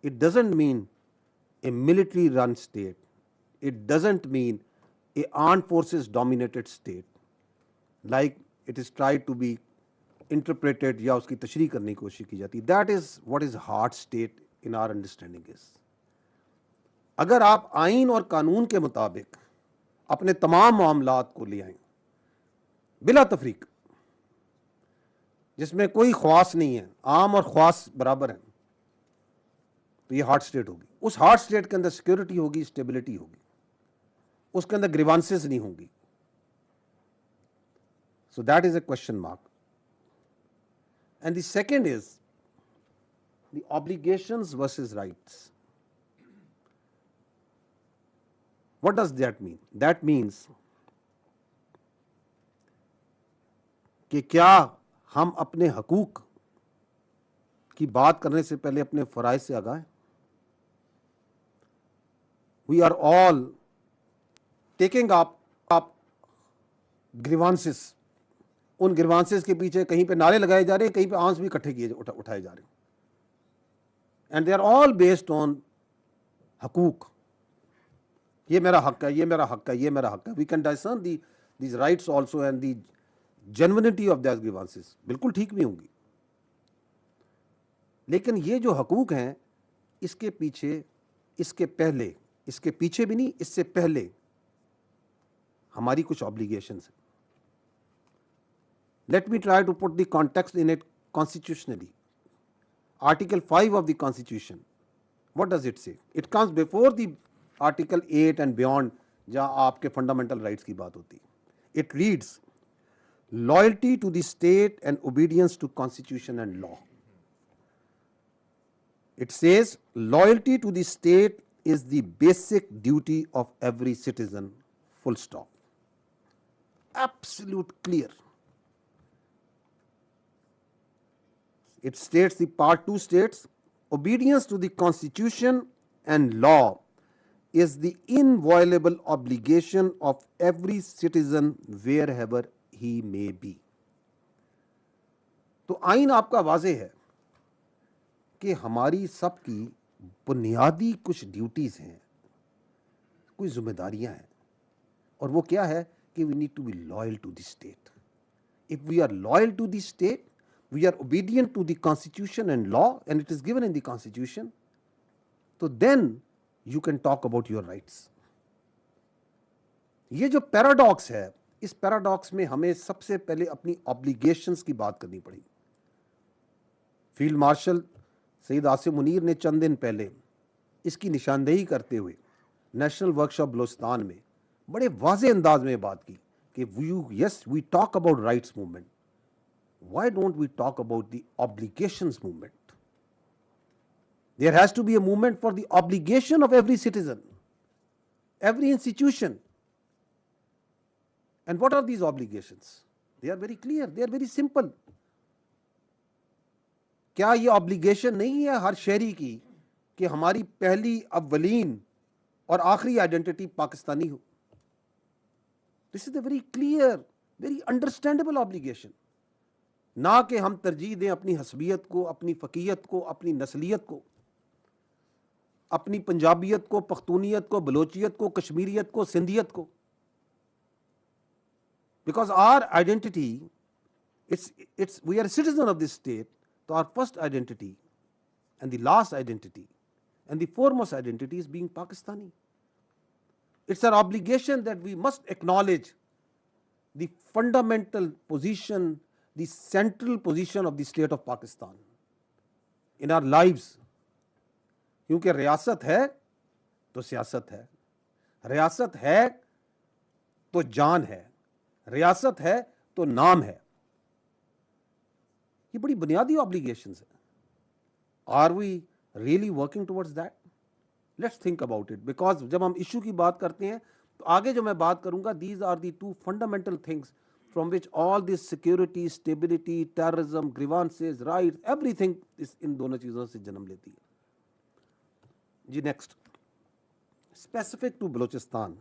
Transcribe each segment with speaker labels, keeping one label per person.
Speaker 1: It doesn't mean a military run state. It doesn't mean a armed forces dominated state like it is tried to be interpreted या उसकी तशरीह करने की कोशिश की जाती. That is what is hard state in our understanding is. अगर आप आइन और कानून के मुताबिक अपने तमाम मामलात को ले आएं बिला तफरीक, जिसमें कोई ख्वास नहीं है, आम और ख्वास बराबर हैं, तो ये हार्ड स्टेट होगी. उस हार्ड स्टेट के अंदर सिक्योरिटी होगी, स्टेबिलिटी होगी, उसके अंदर ग्रीवांसेस नहीं होंगी. So that is a question mark. And the second is the obligations versus rights. What does that mean? That means कि क्या हम अपने हकूक की बात करने से पहले अपने फ़राइज़ से आगाह हैं? We are all taking up grievances. उन ग्रीवांसेस के पीछे कहीं पे नारे लगाए जा रहे हैं, कहीं पे आंस भी इकट्ठे किए उठाए जा रहे हैं. And they are all based on हकूक. ये मेरा हक है, ये मेरा हक है, ये मेरा हक है. We can discern these rights also and the genuinity of these grievances बिल्कुल ठीक भी होंगी. लेकिन ये जो हकूक हैं, इसके पीछे, इसके पहले, इसके पीछे भी नहीं, इससे पहले हमारी कुछ ऑब्लिगेशंस हैं. Let me try to put the context in it constitutionally. Article 5 of the Constitution, what does it say? It comes before the Article 8 and beyond, जहाँ आपके fundamental rights की बात होती है. It reads, loyalty to the state and obedience to constitution and law. It says, loyalty to the state is the basic duty of every citizen, full stop. Absolute clear. It states, the part 2 states, obedience to the constitution and law is the inviolable obligation of every citizen wherever he may be. तो आइन आपका वाज़ेह है कि हमारी सबकी बुनियादी कुछ duties हैं, कुछ जिम्मेदारियां हैं, और वो क्या है कि we need to be loyal to the state. If we are loyal to the state, we are obedient to the constitution and law, and it is given in the constitution, so then you can talk about your rights. ये जो paradox है, इस paradox में हमें सबसे पहले अपनी obligations की बात करनी पड़ी. फील्ड मार्शल सईद आसिम मुनीर ने चंद दिन पहले इसकी निशानदेही करते हुए नेशनल वर्कशॉप बलोचिस्तान में बड़े वाज़े अंदाज में बात की कि yes, we talk about rights movement. Why don't we talk about the obligations movement? There has to be a movement for the obligation of every citizen, every institution. And what are these obligations? They are very clear, they are very simple. क्या ये obligation नहीं है हर शहरी की कि हमारी पहली, अव्वलीन और आखिरी आइडेंटिटी पाकिस्तानी हो? This is a very clear, very understandable obligation. ना कि हम तरजीह दें अपनी हसबियत को, अपनी फ़कीयत को, अपनी नस्लियत को, अपनी पंजाबियत को, पख्तूनियत को, बलोचियत को, कश्मीरियत को, सिंधियत को. Because our identity, we are a citizen of this state, so our first identity and the last identity and the foremost identity is being Pakistani. It's our obligation that we must acknowledge the fundamental position, the central position of the state of Pakistan in our lives. क्योंकि रियासत है तो सियासत है, रियासत है तो जान है, रियासत है तो नाम है. ये बड़ी बुनियादी ऑब्लिगेशंस है. Are we really working towards that? Let's think about it. Because जब हम इशू की बात करते हैं तो आगे जो मैं बात करूंगा, these are the two fundamental things from which all this security, stability, terrorism, grievances, rights, everything is in दोनों चीज़ों से जन्म लेती है. जी next, specific to Balochistan,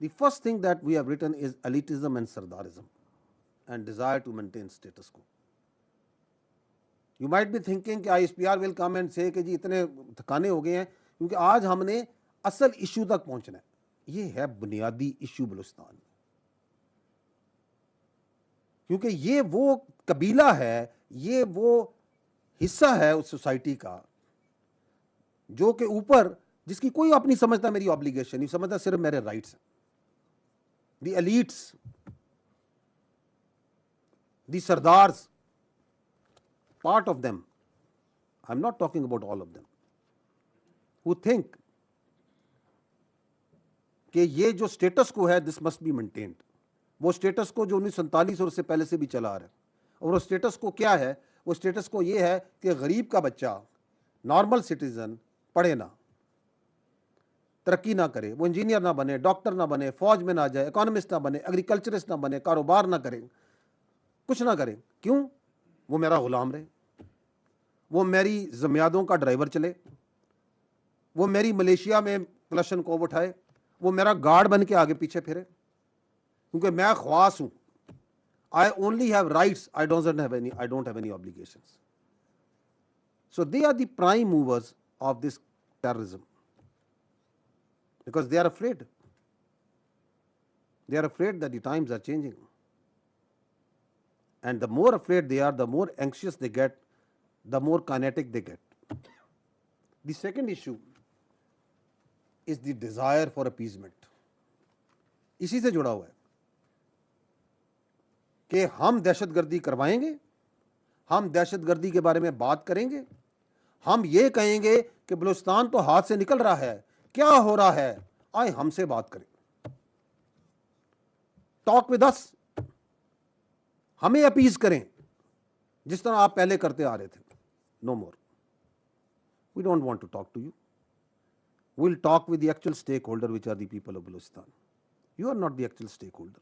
Speaker 1: the first thing that we have written is elitism and sardarism and desire to maintain status quo. You might be thinking कि ISPR will come and से कि जी इतने थकाने हो गए हैं, क्योंकि आज हमने असल इशू तक पहुंचना है। ये है बुनियादी इशू बलूचिस्तान में, क्योंकि ये वो कबीला है, ये वो हिस्सा है उस सोसाइटी का जो के ऊपर जिसकी कोई अपनी समझता मेरी ऑब्लिगेशन नहीं समझता, सिर्फ मेरे राइट्स हैं। The elites, the sardars, part of them, I'm not talking about all of them, who think कि ये जो स्टेटस को है दिस मस्ट बी मेंटेन्ड, वो स्टेटस को जो 1947 और उससे पहले से भी चला आ रहा है। और वो स्टेटस को क्या है? वो स्टेटस को ये है कि गरीब का बच्चा, नॉर्मल सिटीजन, पढ़े ना, तरक्की ना करे, वो इंजीनियर ना बने, डॉक्टर ना बने, फौज में ना जाए, इकोनॉमिस्ट ना बने, एग्रीकल्चरिस्ट ना बने, कारोबार ना करे, कुछ ना करे। क्यों? वो मेरा गुलाम रहे, वो मेरी जमियादों का ड्राइवर चले, वो मेरी मलेशिया में क्लशन को उठाए, वो मेरा गार्ड बन के आगे पीछे फिरे, क्योंकि मैं ख्वास हूं। I only have rights, I don't have any obligations. So they are the prime movers of this terrorism, because they are afraid that the times are changing, and the more afraid they are, the more anxious they get, the more kinetic they get. The second issue is the desire for appeasement. इसी से जुड़ा हुआ है कि हम दहशतगर्दी करवाएंगे, हम दहशतगर्दी के बारे में बात करेंगे, हम ये कहेंगे कि बलूचिस्तान तो हाथ से निकल रहा है, क्या हो रहा है, आए हमसे बात करें, टॉक विद अस, हमें अपीज करें जिस तरह आप पहले करते आ रहे थे। No more. We don't want to talk to you. We'll talk with the actual stakeholder, which are the people of Balochistan. You are not the actual stakeholder.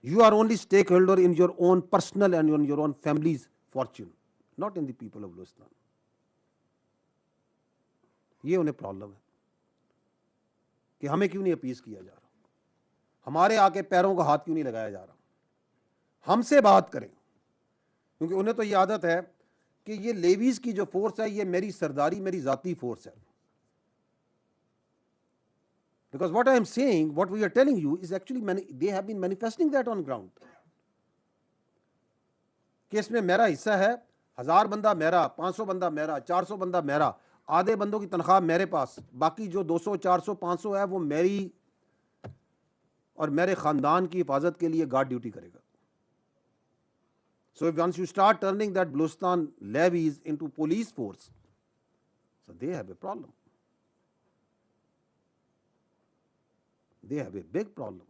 Speaker 1: You are only stakeholder in your own personal and in your own family's fortune, not in the people of Balochistan. ये उन्हें problem है कि हमें क्यों नहीं appease किया जा रहा, हमारे आके पैरों का हाथ क्यों नहीं लगाया जा रहा, हमसे बात करें। क्योंकि उन्हें तो ये आदत है कि ये लेवीज की जो फोर्स है ये मेरी सरदारी, मेरी जाती फोर्स है। Because what I am saying, what we are telling you is actually they have been manifesting that on ground, कि इसमें मेरा हिस्सा है, 1000 बंदा मेरा, 500 बंदा मेरा, 400 बंदा मेरा, आधे बंदों की तनख्वाह मेरे पास, बाकी जो 200, 400, 500 है वो मेरी और मेरे खानदान की हिफाजत के लिए गार्ड ड्यूटी करेगा। So once you start turning that Balochistan levies into police force, so they have a problem. They have a big problem.